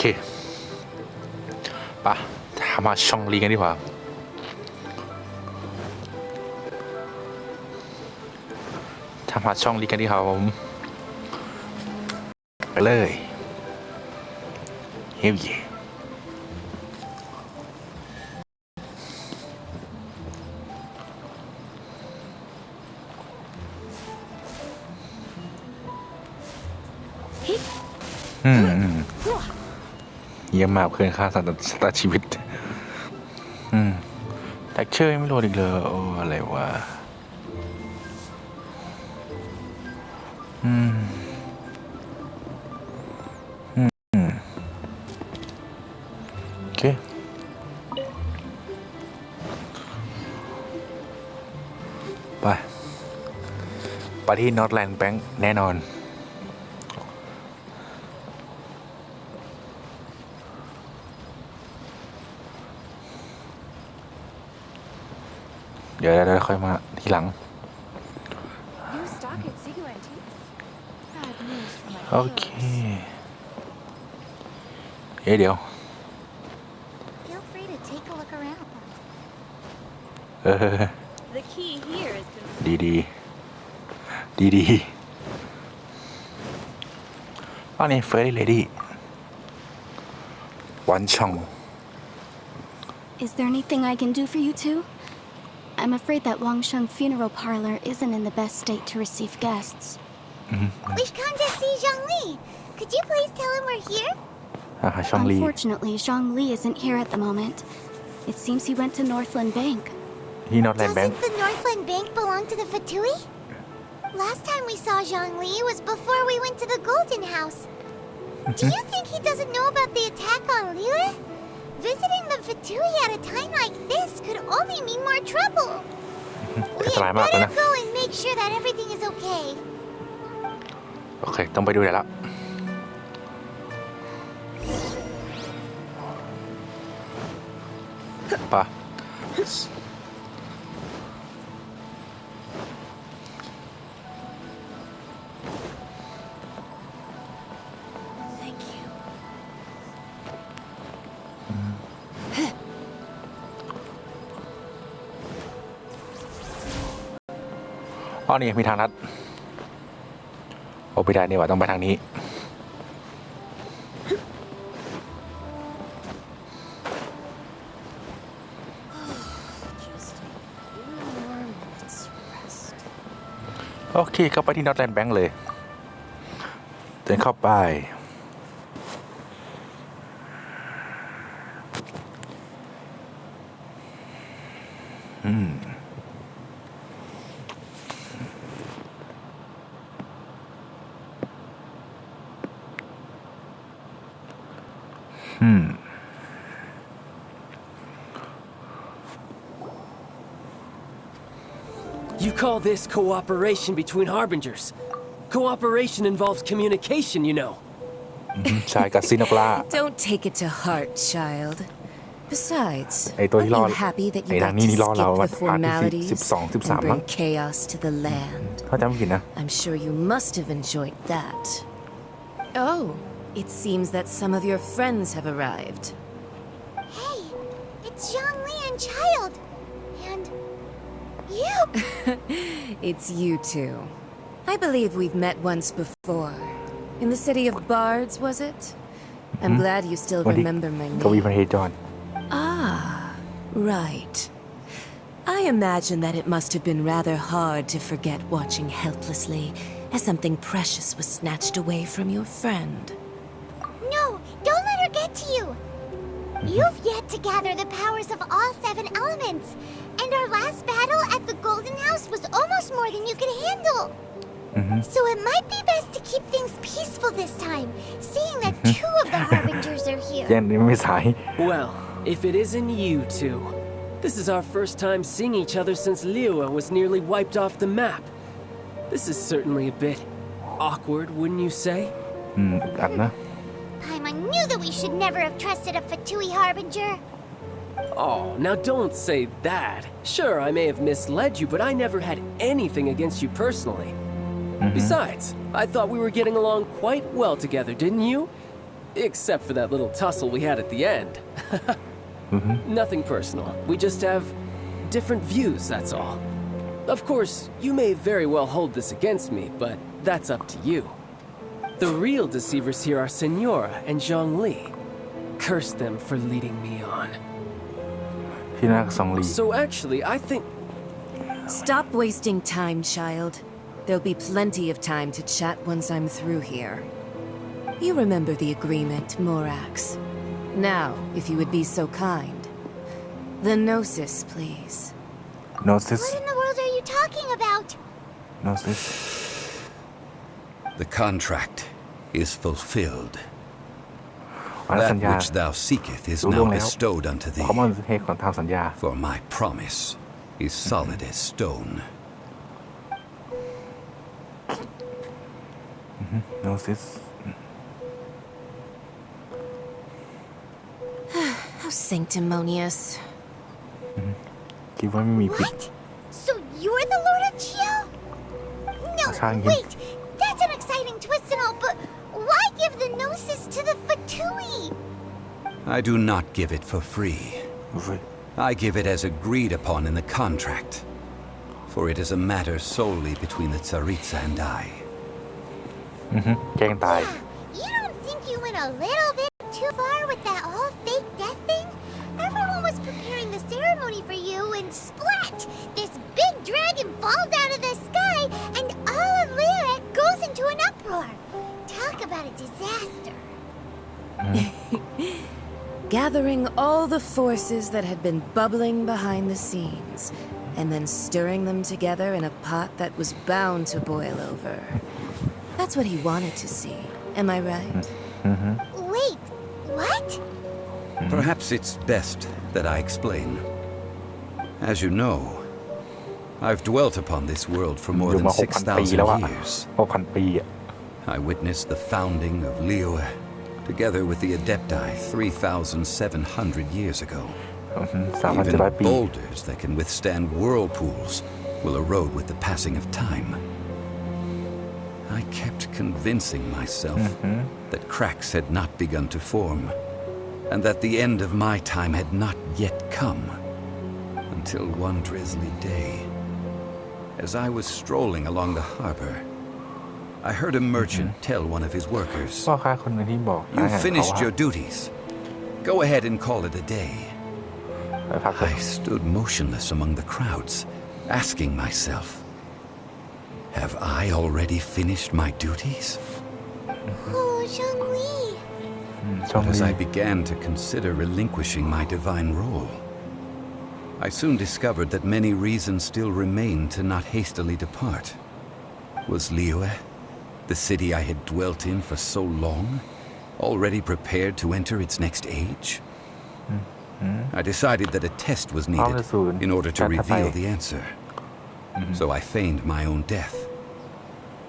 เคปะมาช่องลีกันดีกว่าทำหาช่องลีกันดีครับผมไปเลยเฮ้ยเยี่ยมมากเพื่อนค่าสัตว์ชีวิตแท็กเชอร์ไม่รู้อีกเลยโอ้อะไรวะโอเคไปที่นอร์ทแลนด์แบงค์แน่นอนเดี๋ยวค่อยมาทีหลังโอเคเดี๋ยวดีอันนี้เฟรลี่เลดี้วันชอง Is there anything I can do for you two? I'm afraid that Wangsheng Funeral Parlor isn't in the best state to receive guests. We've come to see Zhongli. Could you please tell him we're here? Unfortunately, Zhongli isn't here at the moment. It seems he went to Northland Bank. Doesn't the Northland Bank belong to the Fatui? Last time we saw Zhongli was before we went to the Golden House. Do you think he doesn't know about the attack on Liyue? Visiting the Fatui at a time like this could only mean more trouble. We had better go and make sure that everything is okay. โอเคต้องไปดูเดี๋ยวละปะอ๋อนี่มีทางลัดโอ้ไปได้นี่ว่าต้องไปทางนี้โอเคเข้าไปที่นอร์ทแลนด์แบงค์เลยเดินเข้าไปYou call this cooperation between harbingers? Cooperation involves communication, you know. ชายกับซินกลา Don't take it to heart, child. Besides, ไอตัวที่รอ I'm happy that ไอ you ทาง got นี้ to นี่รอเรา skip มา the พาร์ทที่formalities 12 13 and มั้ง bring chaos to the land. ถ้าจำไม่ผิดนะ I'm sure you must have enjoyed that. Oh, it seems that some of your friends have arrived. Hey, it's Zhongli and Child. And you. It's you two. I believe we've met once before. In the city of Bards, was it? I'm glad you still remember my กวี name. พระเฮจอน Ah, right. I imagine that it must have been rather hard to forget watching helplessly as something precious was snatched away from your friend. No, don't let her get to you. You've yet to gather the powers of all 7 elements. And our last battle at the Golden House was almost more than you could handle. So it might be best to keep things peaceful this time, seeing that 2 of the Harbingers are here. แย่นี่ไม่สาย Well, if it isn't you two. This is our first time seeing each other since Liyue was nearly wiped off the map. This is certainly a bit awkward, wouldn't you say? อันนะ Paimon knew that we should never have trusted a Fatui Harbinger. Oh, now don't say that. Sure, I may have misled you, but I never had anything against you personally. Besides, I thought we were getting along quite well together, didn't you? Except for that little tussle we had at the end. Nothing personal. We just have different views, that's all. Of course, you may very well hold this against me, but that's up to you. The real deceivers here are Senora and Zhongli. Curse them for leading me on. ที่นั่นก็ซองลี So actually, I think... Stop wasting time, child. There'll be plenty of time to chat once I'm through here. You remember the agreement, Morax. Now, if you would be so kind. The Gnosis, please. Gnosis What in the world are you talking about? Gnosis The contract is fulfilled. อ๋อแล้วสัญ That ญา which thou seeketh is รู้ล่ว now งแล้ว bestowed unto เพ thee. ราะมันเหตุของทางสัญญา For my promise is solid as stone. Gnosis How sanctimonious. คิดว่าไม่มีผิด What? So you're the Lord of Geo? No, Sayang wait. That's an exciting twist and all, but why give the Gnosis to the Fatui? I do not give it for free. เว้ย I give it as agreed upon in the contract. For it is a matter solely between the Tsaritsa and I. แกล้งตาย You don't think you went a little bit too far with that whole fake death thing? Everyone was preparing the ceremony for you, and splat! This big dragon falls out of the sky, and all of Lyric goes into an uproar. Talk about a disaster. Gathering all the forces that had been bubbling behind the scenes, and then stirring them together in a pot that was bound to boil over. That's what he wanted to see. Am I right? Wait, what? Perhaps it's best that I explain. As you know, I've dwelt upon this world for อ more ยู่ than มา 6,000 ปีแล้วอะ 6,000 years. 6,000 ปีอะ I witnessed the founding of Liyue, together with the Adepti 3,700 years ago. 3,700 Even ปี boulders that can withstand whirlpools will erode with the passing of time. I kept convincing myself that cracks had not begun to form, and that the end of my time had not yet come. Until one drizzly day, as I was strolling along the harbor, I heard a merchant tell one of his workers, พ่อค้าคนหนึงที่บอกอา "You หารเขา finished ว่า your duties. Go ahead and call it a day." ไปพักก่อน I stood motionless among the crowds, asking myself, have I already finished my duties? Oh, Zhongli. ช่อง But as นี้ I began to consider relinquishing my divine role, I soon discovered that many reasons still remained to not hastily depart. Was Liyue, the city I had dwelt in for so long, already prepared to enter its next age? I decided that a test was needed in order to reveal the answer. So I feigned my own death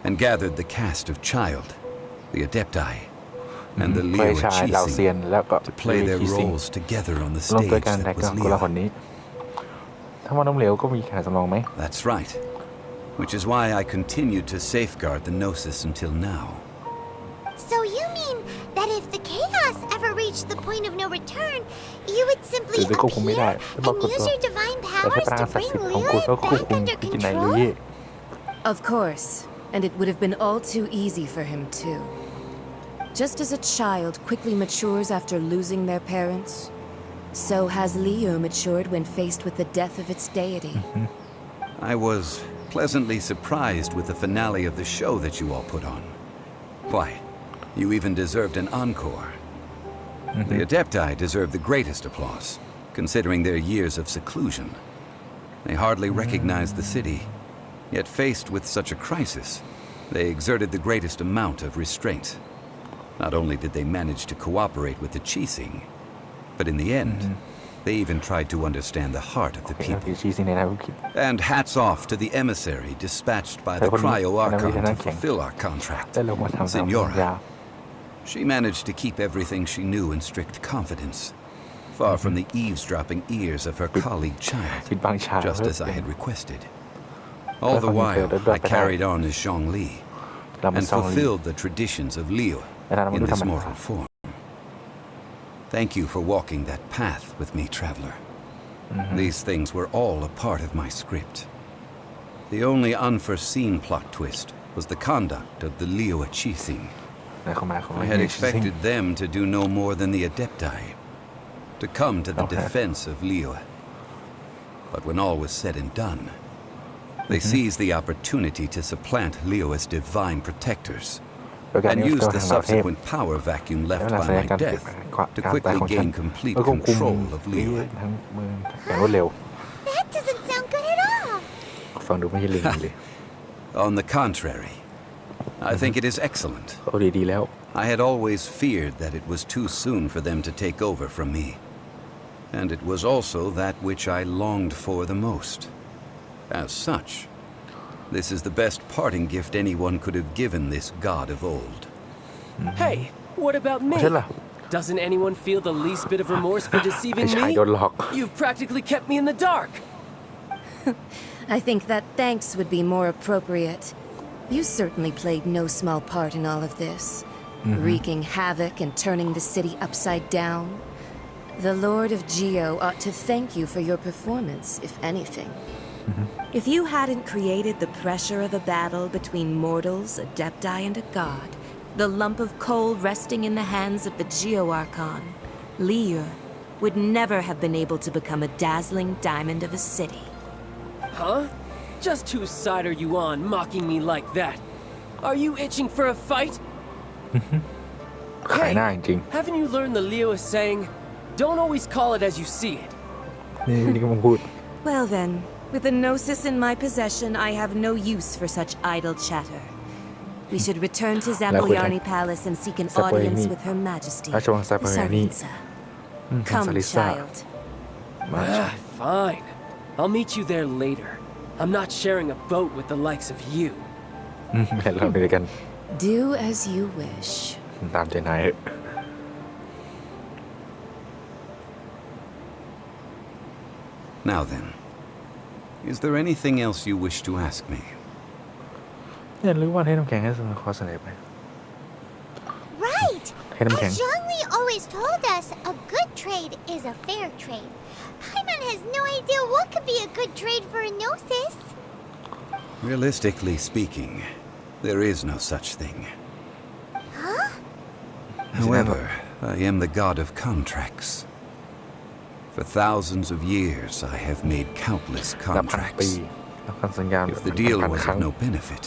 and gathered the cast of Child, the Adepti, and the เคย Liyue ชายเหล่าเซียน Qixing แล้วก็ to play their คีซิง roles together on the รวมตัว stage กันแต่ that ก็ was คนละคน Liyue. นี้ ถ้ามันล้มเหลวก็มีแขนสำรองไหม That's right. Which is why I continued to safeguard the Gnosis until now. So you mean that if the chaos ever reached the point of no return, you would simply คือไปควบคุมไม่ appear ได้จะบอก and กด use ตัว your divine แต่ใช้ powers พลัง to ศักดิ์ bring สิทธิ์ของกู Liyue ก็ควบ back คุม under กินายลุ control? ย Of course, and it would have been all too easy for him too. Just as a child quickly matures after losing their parents, so has Liyue matured when faced with the death of its deity. I was pleasantly surprised with the finale of the show that you all put on. Why, you even deserved an encore. The Adepti deserve the greatest applause, considering their years of seclusion. They hardly recognized the city, yet faced with such a crisis, they exerted the greatest amount of restraint. Not only did they manage to cooperate with the Qixing, but in the end, they even tried to understand the heart of the เป็น people. ชีซิงในทางคิด And hats off to the emissary dispatched by the Pero con- Cryo con- Archon to con- fulfill our contract. ได้ลงมาทำตามสัญญา Senora. She managed to keep everything she knew in strict confidence, far from the eavesdropping ears of her colleague Child, ปิดบังชา just as I had requested. All the while, I carried on as Zhongli เรามา and ซองลี fulfilled the traditions of Liyue And I'm in gonna this come mortal form. Thank you for walking that path with me, traveler. These things were all a part of my script. The only unforeseen plot twist was the conduct of the Liyue Qixing. I had expected them to do no more than the Adepti, to come to the defense of Liyue. But when all was said and done, they seized the opportunity to supplant Liyue's divine protectors and used the subsequent power vacuum left by my death to quickly gain complete control of Liyue. ทั้งเมืองอย่างรวดเร็ว That doesn't sound good at all. ฟังดูไม่ใช่ลิงเลย On the contrary, I think it is excellent. โอ้ดีแล้ว I had always feared that it was too soon for them to take over from me. And it was also that which I longed for the most. As such, this is the best parting gift anyone could have given this god of old. Hey, what about me? ใช่ล่ะ Doesn't anyone feel the least bit of remorse for deceiving ไอ้ชาย me? โดนหลอก You've practically kept me in the dark. I think that thanks would be more appropriate. You certainly played no small part in all of this, wreaking havoc and turning the city upside down. The Lord of Geo ought to thank you for your performance, if anything. If you hadn't created the pressure of a battle between mortals, Adepti, and a god, the lump of coal resting in the hands of the Geo Archon, Liyue would never have been able to become a dazzling diamond of a city. Huh? Just whose side are you on, mocking me like that? Are you itching for a fight? ขายหน้าจริง Haven't you learned the Liyue saying, don't always call it as you see it? นี่ก็มึงพูด Well then, with the Gnosis in my possession, I have no use for such idle chatter. We should return to Zapoyarni Palace and seek an audience with Her Majesty, ราชวังซาปายานี Saritsa. Come, child. Fine. I'll meet you there later. I'm not sharing a boat with the likes of you. แม่เราด้วยกัน Do as you wish. ตามใจนาย Now then, is there anything else you wish to ask me? เนี่ยรู้ว่าให้น้ำแข็งให้ขอเสนอไป Right. Hit him, King. As Zhongli always told us, a good trade is a fair trade. Paimon has no idea what could be a good trade for a Gnosis. Realistically speaking, there is no such thing. Huh? However, I am the god of contracts. For thousands of years, I have made countless นับพันปี contracts. นับพันสัญญาณ If the deal พัน was ครั้ง of no benefit,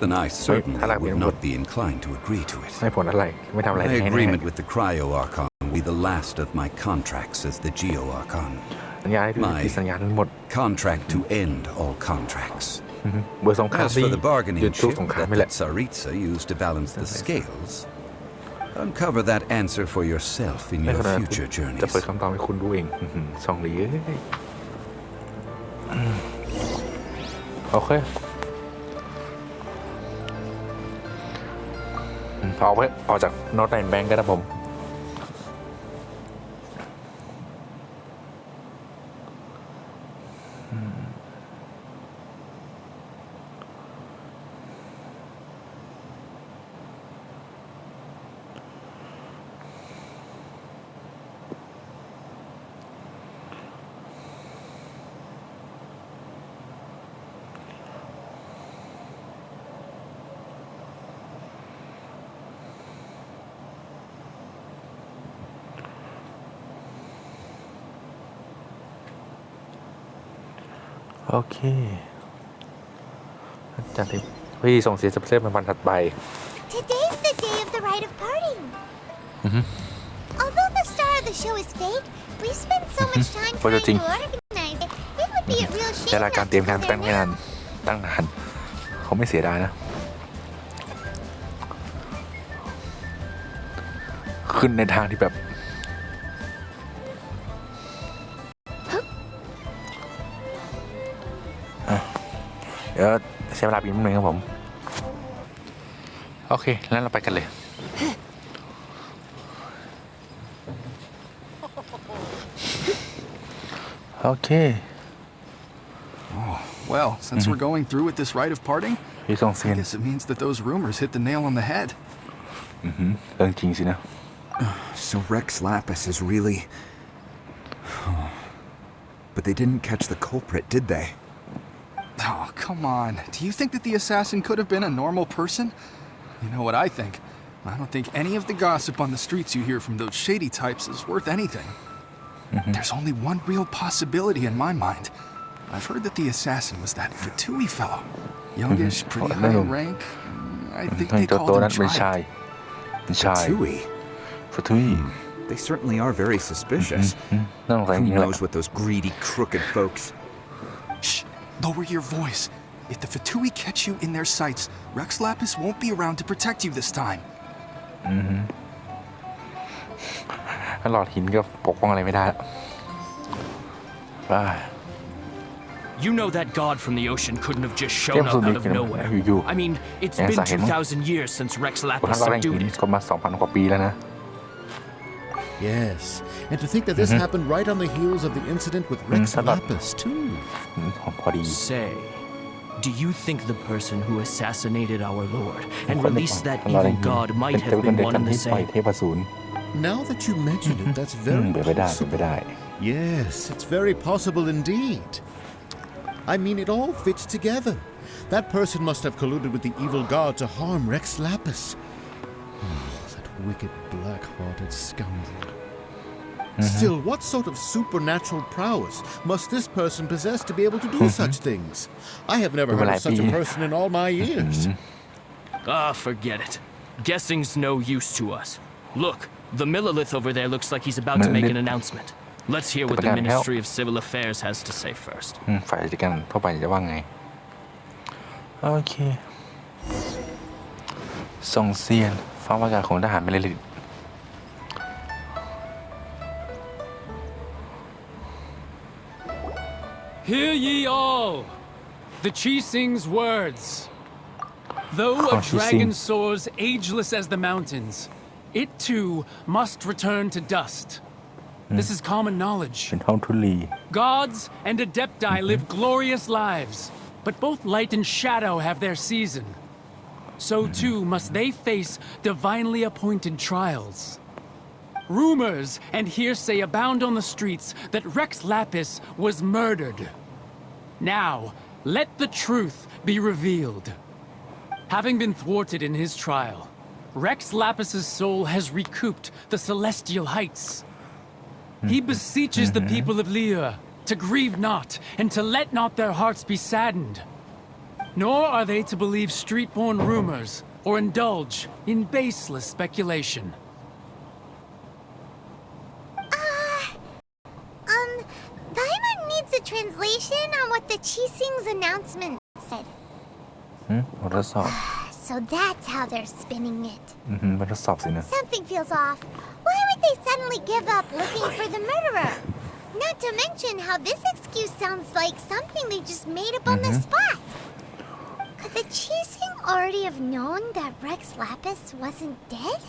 then I certainly would not be inclined to agree to it. ไม่ผลอะไร ไม่ทำอะไร My ให้แน่ agreement with the Cryo Archon will be the last of my contracts as the Geo Archon. สัญญาให้ดูที่สัญญาทั้งหมด Contract to end all contracts. เบอร์สงคราม As ที่ for the bargaining หยุดสู้ chip สงคราม that ไม่แหละ Saritsa used to balance the scales, uncover that answer for yourself in ใน your ขณะ future จะ journeys. เปิดคำตอบให้คุณดูเองช่องลีโอเคออกจากโน้ตแอนแบงก์ก็ได้ผมโอเคอาจารย์ทิพย์พี่ส่งเสียจะเซฟเป็นวันถัดไป Today's the day of the rite of parting. Although the star of the show is fake, we spent so much time trying to organize it. It would be a real ใช้ shame รายการ not เตรียม to การ go ตั้ง there ไม่นาน now. ตั้งนานเขาไม่เสียดายนะ ขึ้นในทางที่แบบ เดี๋ยวใช้เวลาปีนิดนึงครับผม โอเคแล้วเราไปกันเลย โอเค Well, since we're going through with this rite of parting, พี่ส่งเสีย I น guess it means that those rumors hit the nail on the head. เรื่องจริงสินะ So Rex Lapis is really... But they didn't catch the culprit, did they? Oh, come on. Do you think that the assassin could have been a normal person? You know what I think? I don't think any of the gossip on the streets you hear from those shady types is worth anything. There's only one real possibility in my mind. I've heard that the assassin was that Fatui fellow. Youngish, pretty high in rank. I think they called him เป็นชาย Fatui? ฟทุย They certainly are very suspicious. น่าสงสัยจ Who ริงๆแหละ knows what those greedy, crooked folks... Shh! Lower your voice. If the Fatui catch you in their sights, Rex Lapis won't be around to protect you this time. หลอดหินก็ปกป้องอะไรไม่ได้ไป You know that god from the ocean couldn't have just shown up out of nowhere. I mean, it's been 2,000 years since Rex ท่าน Lapis ก็แรงหิ subdued น it. ก็มา 2,000 กว่าปีแล้วนะ Yes, and to think that this happened right on the heels of the incident with Rex Lapis, too. พอดี Say, do you think the person who assassinated our lord and released that evil god might have been one and the ปล่อย same? เทพสูร Now that you mention it, that's very เป็นไปได้เป็น possible. ไปได้ Yes, it's very possible indeed. I mean, it all fits together. That person must have colluded with the evil god to harm Rex Lapis. That wicked, black-hearted scoundrel. Still, what sort of supernatural prowess must this person possess to be able to do such things? I have never heard of such a person in all my years. Ah, forget it. Guessing's no use to us. Look, the Millilith over there looks like he's about to make an announcement. Let's hear what the Ministry of Civil Affairs has to say first. ฝ่ายจัดการทั่วไปจะว่าไง โอเค ส่งเซียนฟ้าอากาศของทหารเมลิลิต Hear ye all, the Chising's words. Though a dragon soars ageless as the mountains, it too must return to dust. This is common knowledge. เป็นท้องทุลี Gods and Adepti live glorious lives, but both light and shadow have their season. So too must they face divinely appointed trials. Rumors and hearsay abound on the streets that Rex Lapis was murdered. Now, let the truth be revealed. Having been thwarted in his trial, Rex Lapis's soul has recouped the celestial heights. He beseeches the people of Liyue to grieve not and to let not their hearts be saddened. Nor are they to believe street-born rumors or indulge in baseless speculation. Paimon needs a translation on what the Chising's announcement said. บททดสอบ So that's how they're spinning it. บททดสอบสินะ Something feels off. Why would they suddenly give up looking for the murderer? Not to mention how this excuse sounds like something they just made up on the spot. Could the Chising already have known that Rex Lapis wasn't dead?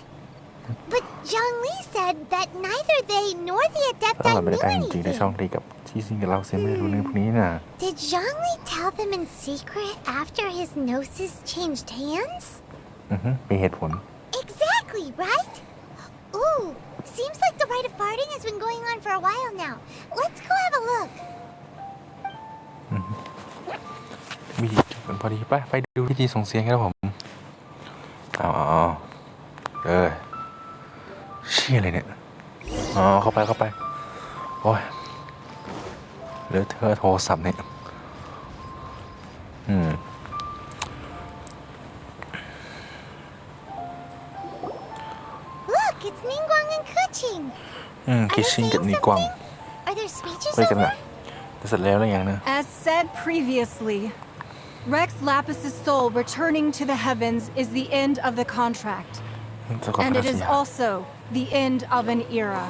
But Zhongli said that neither they nor the ถ้า Adepti เราไม่ได้ knew ตั้งจริงๆใน anything. ช่องตีกับที่ซิงกับเราเซนไม่ได้รู้เรื่องพวกนี้นะ Did Zhongli tell them in secret after his gnosis changed hands? มีเหตุผล Exactly, right? Ooh, seems like the rite of parting has been going on for a while now. Let's go have a look. มีกันพอดีไปดูพิธีส่งเสียงกันครับผมอ๋อเชี่ยอะไรเนี่ยอ๋อเข้าไปโอ้ยเหลือเธอโทรศัพท์เนี่ยLook, it's Ningguang and Kuching. คิดชิงกับนี่กวาง Are there speeches ไปกัน over? นะจะเสร็จแล้วหรือยังนะ As said previously, Rex Lapis's soul returning to the heavens is the end of the contract. จะกลับ And มา it สิ is also the end of an era.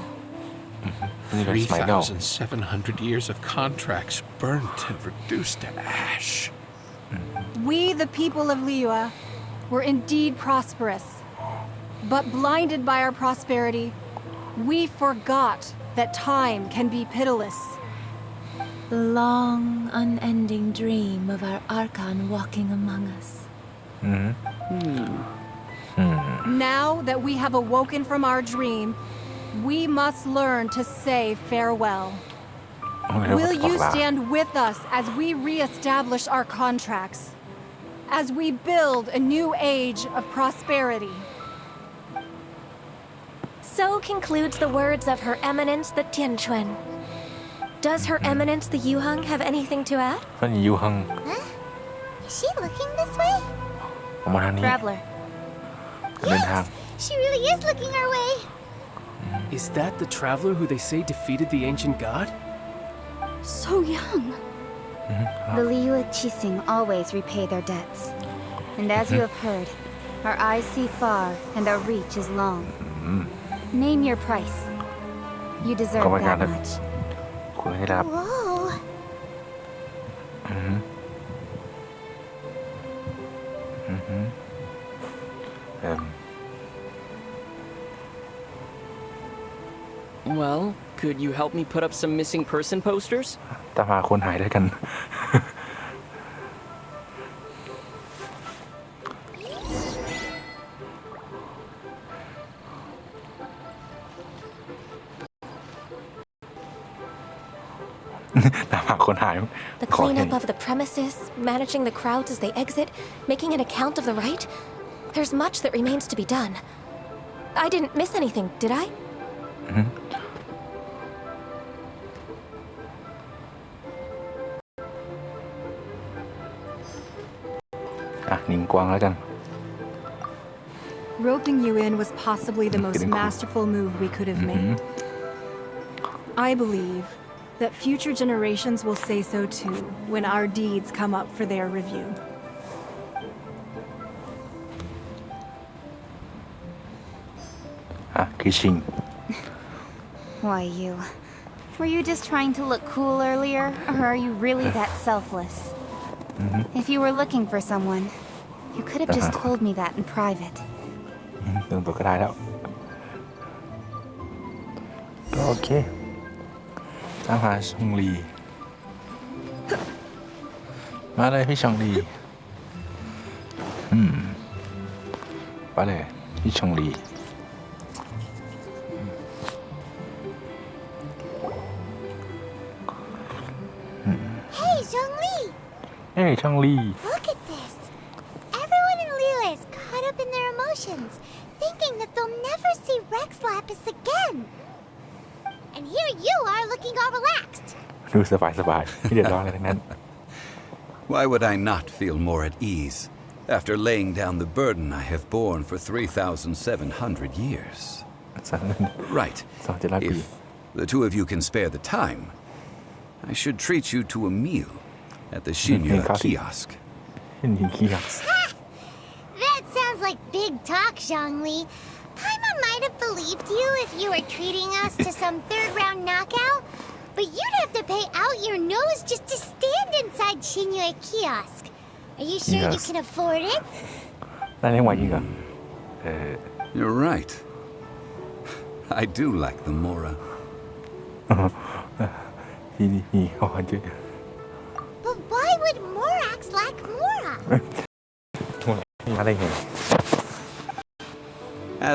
นี่เป็นสมัยเก่า 3,700 years of contracts burnt and reduced to ash. We, the people of Liyue, were indeed prosperous. But blinded by our prosperity, we forgot that time can be pitiless. The long, unending dream of our Archon walking among us. Now that we have awoken from our dream, we must learn to say farewell. Will you stand with us as we re-establish our contracts? As we build a new age of prosperity? So concludes the words of Her Eminence the Tianquan. Does Her Eminence the Yuheng have anything to add? ท่านยูฮัง Huh? Is she looking this way? ออกมาทางนี้ Traveler. เดินทาง She really is looking our way. Is that the traveler who they say defeated the ancient god? So young. The Liyue Qixing always repay their debts. And as you have heard, our eyes see far and our reach is long. Name your price. You deserve that much. คุณให้รับ Whoa. Well, could you help me put up some missing person posters? ตามหาคนหายด้วยกัน ตามหาคนหาย The cleanup of the premises, managing the crowds as they exit, making an account of the rite. There's much that remains to be done. I didn't miss anything, did I? หนิงกวางแล้วกัน Roping you in was possibly the most masterful move we could have made. I believe that future generations will say so too when our deeds come up for their review. Kissing. Why you? Were you just trying to look cool earlier, or are you really that selfless? If you were looking for someone, you could have just told me that in private. เติมตัวก็ได้แล้วก็โอเคตามหาชงลีมาเลยพี่ชงลีไปเลยพี่ชงลี Hey, Zhongli! Hey, Chong-Li. Look at this. Everyone in Liyue is caught up in their emotions, thinking that they'll never see Rex Lapis again. And here you are looking all relaxed. ดูสบายๆไม่เดือดร้อนอะไรทั้งนั้น Why would I not feel more at ease after laying down the burden I have borne for 3,700 years? Right. If the two of you can spare the time, I should treat you to a meal at the Shinya kiosk. That sounds like big talk, Zhongli. Paimon might have believed you if you were treating us to some third-round knockout, but you'd have to pay out your nose just to stand inside Shinya kiosk. Are you sure you can afford it? ได้ไม่ไหวจริงเหรอ You're right. I do like the Mora. ทีเขาจะ But why would Morax lack Mora? มาได้ไง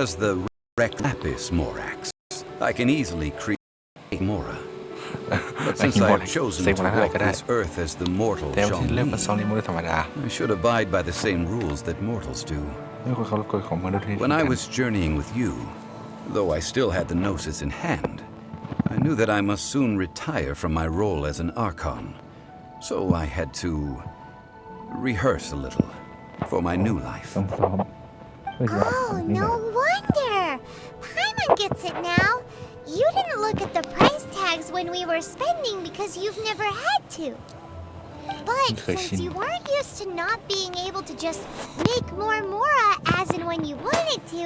As the Rex Lapis Morax, I can easily create Mora. But since I have chosen to walk this earth as the mortal Zhongli, I should abide by the same rules that mortals do. When I was journeying with you, though I still had the Gnosis in hand, I knew that I must soon retire from my role as an Archon. So I had to rehearse a little for my new life. Oh, no wonder. Paimon gets it now. You didn't look at the price tags when we were spending because you've never had to. But since you weren't used to not being able to just make more Mora as and when you wanted to,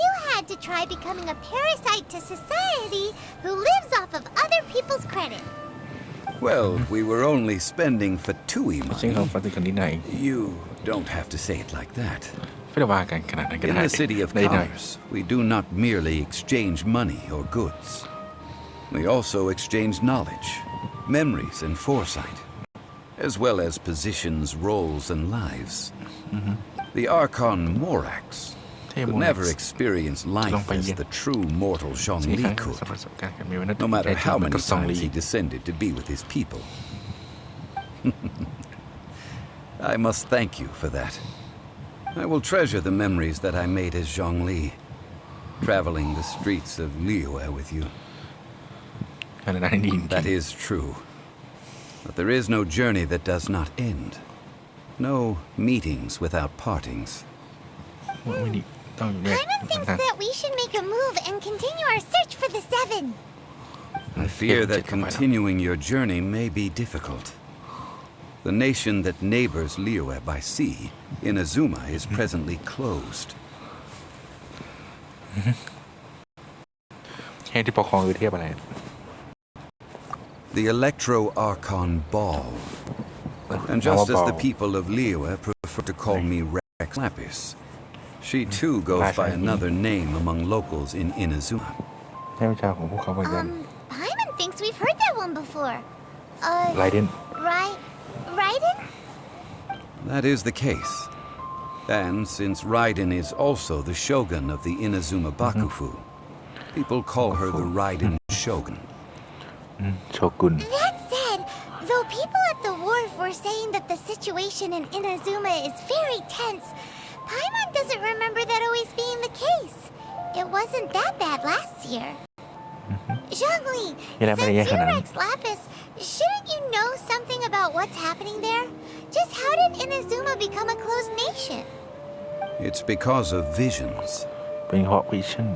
you had to try becoming a parasite to society who lives off of other people's credit. Well, we were only spending Fatui money. You don't have to say it like that. In the city of commerce, we do not merely exchange money or goods. We also exchange knowledge, memories, and foresight, as well as positions, roles, and lives. The Archon Morax could never experience life as the true mortal Zhongli could, no matter how many times he descended to be with his people. I must thank you for that. I will treasure the memories that I made as Zhongli, traveling the streets of Liyue with you. That is true. But there is no journey that does not end. No meetings without partings. Paimon thinks that we should make a move and continue our search for the Seven. I fear that continuing your journey may be difficult. The nation that neighbors Liyue by sea, Inazuma, is presently closed. ที่ปกครองหรือเทียบอะไร The Electro-Archon Ball. And just as the people of Liyue prefer to call me Rex Lapis, she too goes by another name among locals in Inazuma. ใช่วิชาของพวกเขาเหมือนกัน Paimon thinks we've heard that one before. Raiden. Raiden? That is the case. And since Raiden is also the shogun of the Inazuma Bakufu, people call her the Raiden Shogun. Shogun. That said, though people at the wharf were saying that the situation in Inazuma is very tense, Paimon doesn't remember that always being the case. It wasn't that bad last year. Zhongli, since you're Rex Lapis, shouldn't you know something about what's happening there? Just how did Inazuma become a closed nation? It's because of visions. เป็นเพราะ vision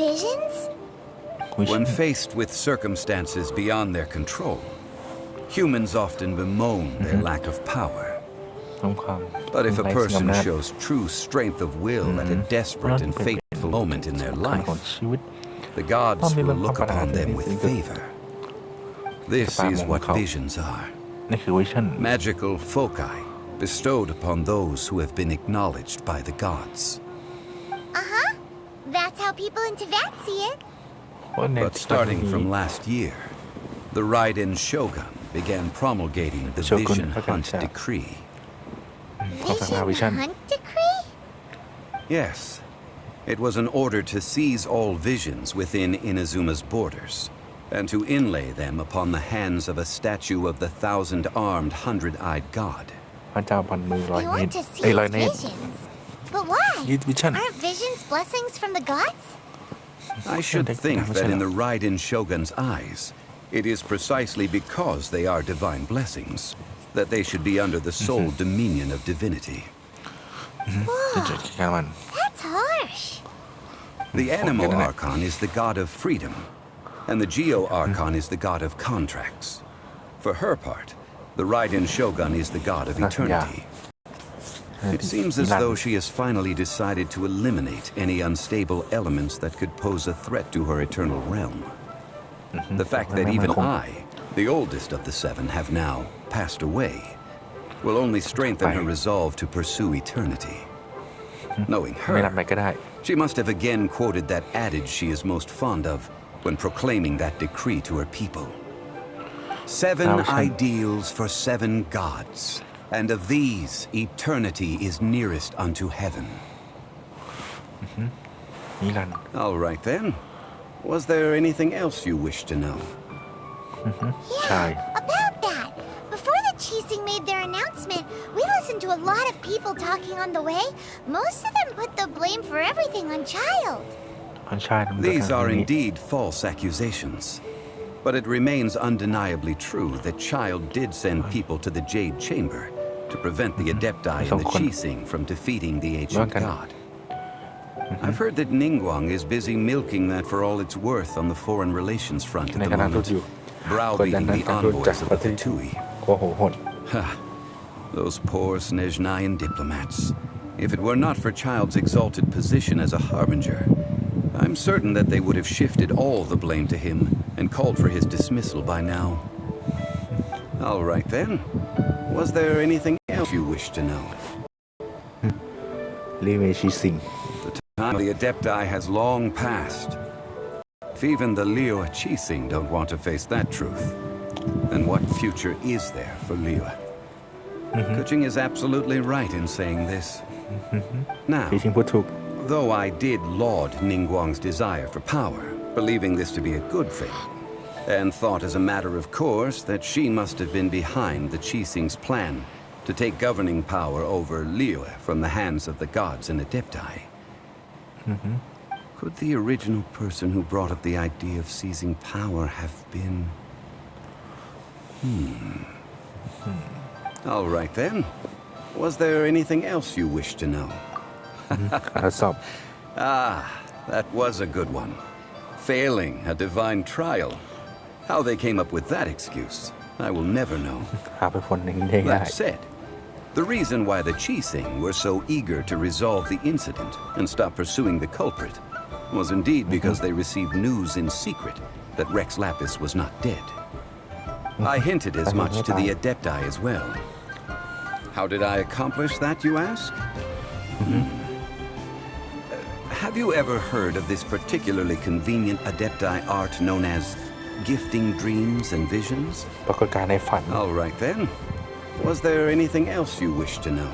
Visions? When faced with circumstances beyond their control, humans often bemoan their lack of power. But if a person shows true strength of will at a desperate and fateful moment in their life, the gods will look upon them with favor. This is what visions are. นี่คือ vision Magical foci bestowed upon those who have been acknowledged by the gods. Uh-huh. That's how people in Tibet see it. But starting from last year, the Raiden Shogun began promulgating the Vision Hunt Decree. Vision Hunt Decree? Yes. It was an order to seize all visions within Inazuma's borders, and to inlay them upon the hands of a statue of the 1,000-armed, 100-eyed god. พระเจ้าพันมือร้อย You เมต want ร to see ร้อยเมตร visions? But why? Vision Aren't visions blessings from the gods? I should think that in the Raiden Shogun's eyes, it is precisely because they are divine blessings that they should be under the sole dominion of divinity. That's harsh. The Animo Archon is the god of freedom, and the Geo Archon is the god of contracts. For her part, the Raiden Shogun is the god of eternity. It seems as though she has finally decided to eliminate any unstable elements that could pose a threat to her eternal realm. The fact that even I, the oldest of the seven, have now passed away, will only strengthen her resolve to pursue eternity. Knowing her, she must have again quoted that adage she is most fond of when proclaiming that decree to her people. 7 ideals for 7 gods, and of these, eternity is nearest unto heaven. All right then. Was there anything else you wish to know? Yeah, about that. Before the Chising made their announcement, we listened to a lot of people talking on the way. Most of them put the blame for everything on Child. These are indeed false accusations. But it remains undeniably true that Child did send people to the Jade Chamber to prevent the Adepti and the Chising from defeating the ancient god. I've heard that Ningguang is busy milking that for all it's worth on the foreign relations front at the moment, browbeating the envoys of the Fatui. Ha! Those poor Snezhnayan diplomats. If it were not for Child's exalted position as a harbinger, I'm certain that they would have shifted all the blame to him and called for his dismissal by now. All right then. Was there anything else you wish to know? The time of the Adepti has long passed. If even the Liyue Chising don't want to face that truth, then what future is there for Liyue? Kuching is absolutely right in saying this. Now, พี่ชิงพูดถูก though I did laud Ningguang's desire for power, believing this to be a good thing, and thought as a matter of course that she must have been behind the Qixing's plan to take governing power over Liyue from the hands of the gods and Adepti. Could the original person who brought up the idea of seizing power have been... All right then. Was there anything else you wish to know? Ah, that was a good one. Failing a divine trial. How they came up with that excuse, I will never know. หาไปคนหนึ่งได้ That said, the reason why the Qixing were so eager to resolve the incident and stop pursuing the culprit was indeed because they received news in secret that Rex Lapis was not dead. I hinted as much to the Adepti as well. How did I accomplish that, you ask? Have you ever heard of this particularly convenient Adepti art known as gifting dreams and visions? ปรากฏการณ์ในฝัน All right then. Was there anything else you wish to know?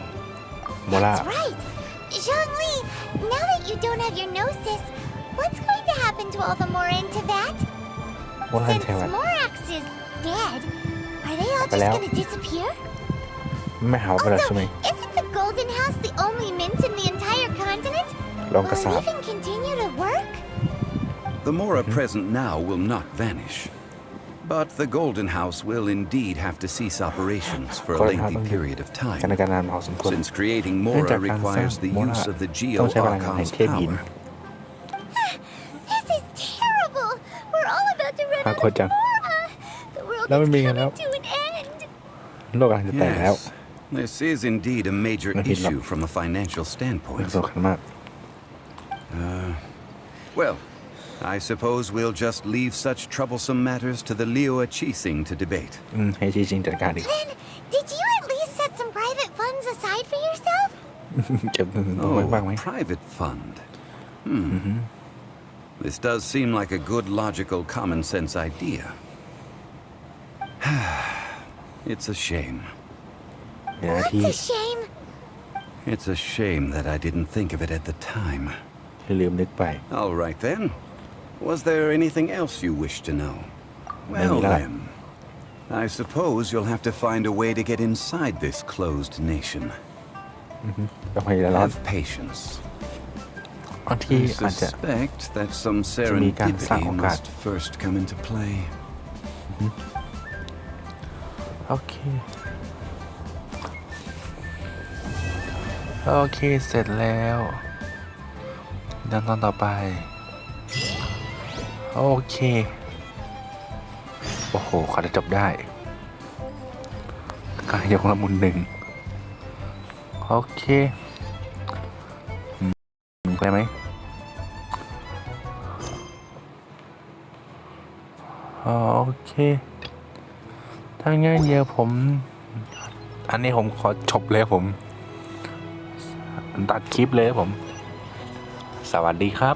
โมล่า That's right. Zhongli, now that you don't have your gnosis, what's going to happen to all the Morin Tibet? โมล่า Since ใช่ไหม Morax is dead, are they all ไป just แล้ว gonna disappear? ไม่หาไปแล้วใช่ Also, ไหม isn't the Golden House the only mint in the entire continent? ลองกระ Will สาบ even continue to work? The Mora present now will not vanish. But the Golden House will indeed have to cease operations for a lengthy period of กันใน time, การนานพอสมควร since creating เนื่องจาก Mora การสร้าง requires the โมล่า use of the ต้องใช้พลังงานแห่ง Geo-Archon's เทพหิน power. This is terrible. We're all about to run ปรา out กฏ of จัง Mora. The world แล้ว is ไม่มีกันแล้ว coming to an end. โลกกำลังจะแตกแล้ว Yes, this is indeed a major issue from a financial มัน standpoint. สำคัญมาก Well, I suppose we'll just leave such troublesome matters to the Liyue Qixing to debate. ให้ชีชิงจัดการอีก Then, did you at least set some private funds aside for yourself? เก็บเงินไว้บ้างไหม Oh, a private fund. This does seem like a good, logical, common sense idea. It's a shame. เดี๋ยวที่ It's a shame. It's a shame that I didn't think of it at the time. ที่ลืมนึกไป All right then. Was there anything else you wish to know? Well then, I suppose you'll have to find a way to get inside this closed nation. ต้องพยายาม Have patience. บางที่ I อาจจะ suspect that some จะมีการสร้าง serendipity โอกาส must first come into play. โอเค โอเค เสร็จแล้วดันตอนต่อไป โอเค โอ้โหขอจะจบได้การยกละมุนหนึ่ง โอเคไปไหม โอเค ถ้างั้นเดี๋ยวผม อันนี้ผมขอจบเลยผม ตัดคลิปเลยผม สวัสดีครับ